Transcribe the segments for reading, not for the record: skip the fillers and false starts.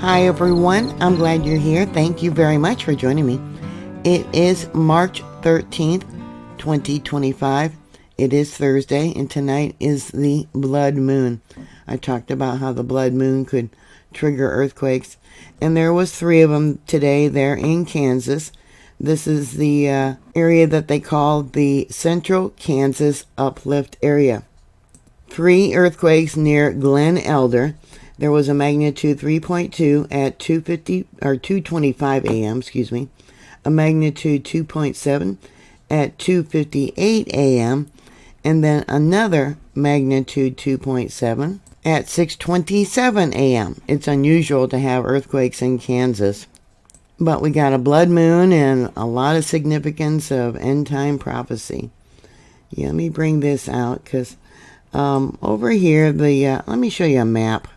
Hi everyone, I'm glad you're here. Thank you very much for joining me. It is March 13th, 2025. It is Thursday and tonight is the blood moon. I talked about how the blood moon could trigger earthquakes, and there was 3 of them today there in Kansas. This is the area that they call the Central Kansas Uplift area. 3 earthquakes near Glen. There was a magnitude 3.2 at 2:25 a.m., a magnitude 2.7 at 2:58 a.m., and then another magnitude 2.7 at 6:27 a.m. It's unusual to have earthquakes in Kansas, but we got a blood moon and a lot of significance of end time prophecy. Yeah, let me bring this out because over here, let me show you a map.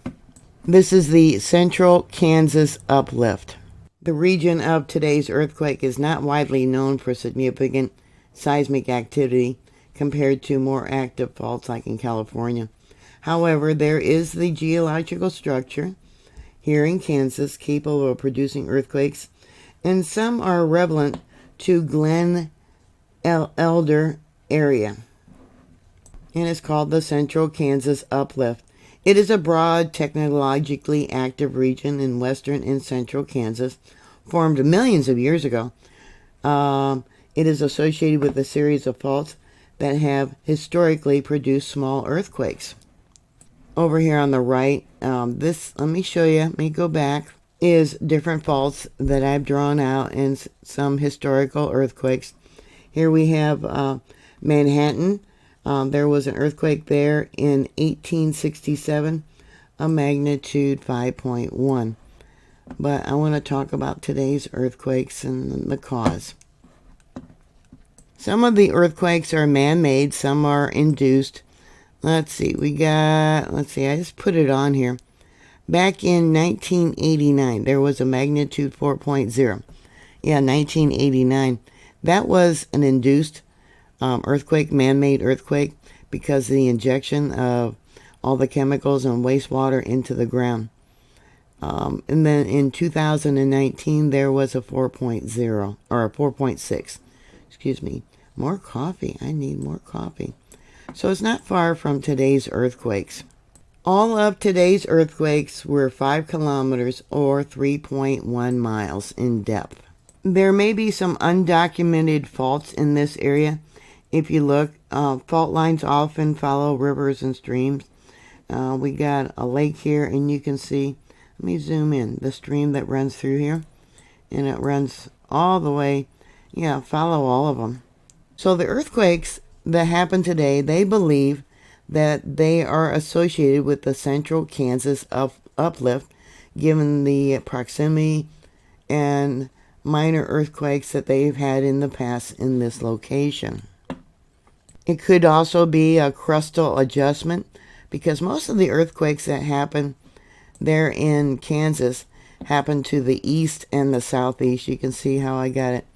This is the Central Kansas Uplift. The region of today's earthquake is not widely known for significant seismic activity compared to more active faults like in California. However, there is the geological structure here in Kansas capable of producing earthquakes, and some are relevant to Glen area, and it's called the Central Kansas Uplift. It is a broad, technologically active region in western and central Kansas, formed millions of years ago. It is associated with a series of faults that have historically produced small earthquakes. Over here on the right, let me show you, let me go back, is different faults that I've drawn out in some historical earthquakes. Here we have Manhattan. There was an earthquake there in 1867, a magnitude 5.1. But I want to talk about today's earthquakes and the cause. Some of the earthquakes are man-made, some are induced. I just put it on here. Back in 1989, there was a magnitude 4.0. Yeah, 1989. That was an induced earthquake, man-made earthquake, because of the injection of all the chemicals and wastewater into the ground. And then in 2019, there was a 4.0, or a 4.6. Excuse me. More coffee. I need more coffee. So it's not far from today's earthquakes. All of today's earthquakes were 5 kilometers or 3.1 miles in depth. There may be some undocumented faults in this area. If you look, fault lines often follow rivers and streams. We got a lake here, and you can see, let me zoom in, the stream that runs through here. And it runs all the way, follow all of them. So the earthquakes that happen today, they believe that they are associated with the Central Kansas Uplift, given the proximity and minor earthquakes that they've had in the past in this location. It could also be a crustal adjustment, because most of the earthquakes that happen there in Kansas happen to the east and the southeast. You can see how I got it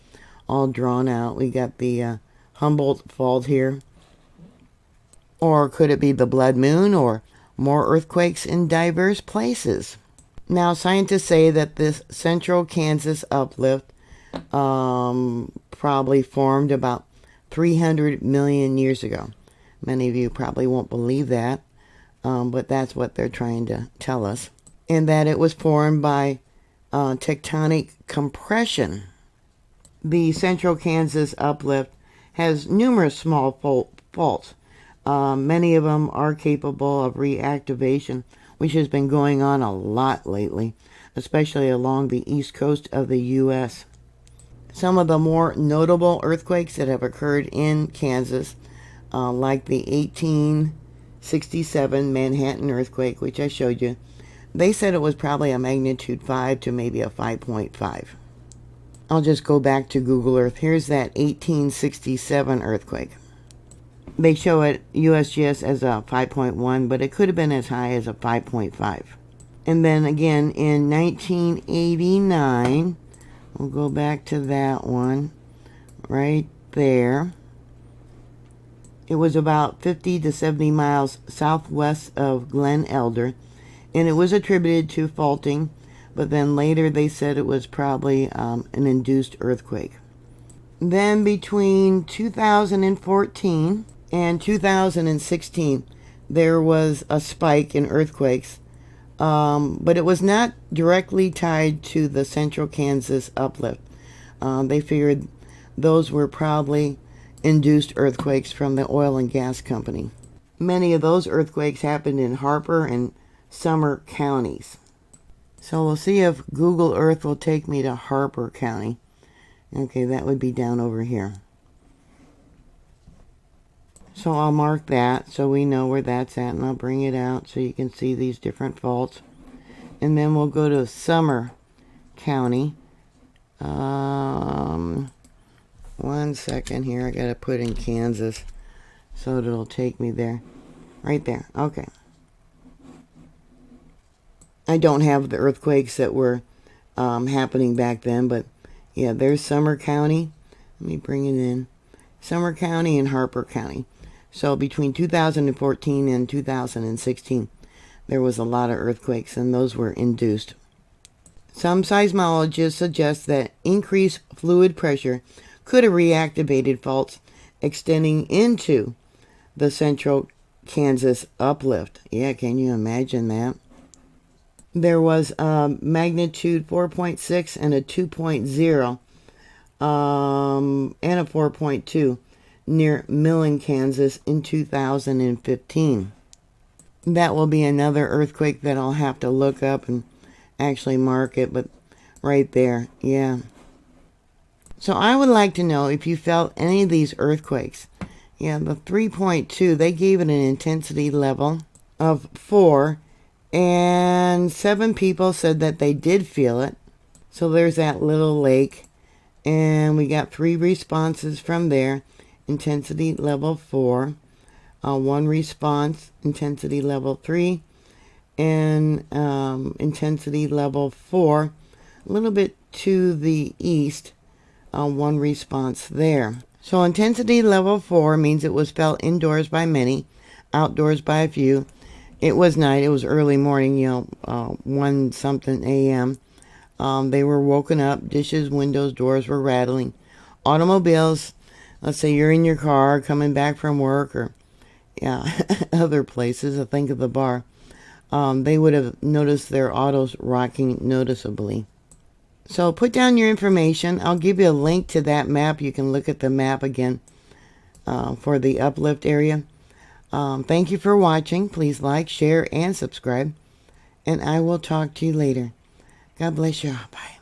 all drawn out. We got the Humboldt Fault here. Or could it be the blood moon or more earthquakes in diverse places? Now, scientists say that this Central Kansas Uplift probably formed about 300 million years ago. Many of you probably won't believe that, but that's what they're trying to tell us. And that it was formed by tectonic compression. The Central Kansas Uplift has numerous small faults. Many of them are capable of reactivation, which has been going on a lot lately, especially along the east coast of the U.S. Some of the more notable earthquakes that have occurred in Kansas, like the 1867 Manhattan earthquake, which I showed you, they said it was probably a magnitude 5 to maybe a 5.5. I'll just go back to Google Earth. Here's that 1867 earthquake. They show it USGS as a 5.1, but it could have been as high as a 5.5. And then again in 1989, we'll go back to that one right there. It was about 50 to 70 miles southwest of Glen, and it was attributed to faulting but then later they said it was probably an induced earthquake. Then between 2014 and 2016, there was a spike in earthquakes, but it was not directly tied to the Central Kansas uplift. They figured those were probably induced earthquakes from the oil and gas company. Many of those earthquakes happened in Harper and Summer counties. So we'll see if Google Earth will take me to Harper County. Okay, that would be down over here. So I'll mark that so we know where that's at, and I'll bring it out so you can see these different faults. And then we'll go to Summer County. 1 second here, I gotta put in Kansas so it'll take me there. Right there, okay. I don't have the earthquakes that were happening back then, but yeah, there's Summer County. Let me bring it in. Summer County and Harper County. So between 2014 and 2016, there was a lot of earthquakes, and those were induced. Some seismologists suggest that increased fluid pressure could have reactivated faults extending into the Central Kansas uplift. Yeah, can you imagine that? There was magnitude 4.6 and a 2.0 and a 4.2 near Millen, Kansas in 2015. That will be another earthquake that I'll have to look up and actually mark it, but right there, yeah. So I would like to know if you felt any of these earthquakes. Yeah, the 3.2, they gave it an intensity level of 4, and 7 people said that they did feel it. So there's that little lake, and we got 3 responses from there. Intensity level 4, 1 response, intensity level 3, and intensity level 4, a little bit to the east, 1 response there. So intensity level 4 means it was felt indoors by many, outdoors by a few. It was night, it was early morning, 1 something a.m. They were woken up, dishes, windows, doors were rattling. Automobiles, let's say you're in your car coming back from work or other places, I think of the bar, they would have noticed their autos rocking noticeably. So put down your information. I'll give you a link to that map. You can look at the map again for the uplift area. Thank you for watching. Please like, share, and subscribe. And I will talk to you later. God bless you. Bye.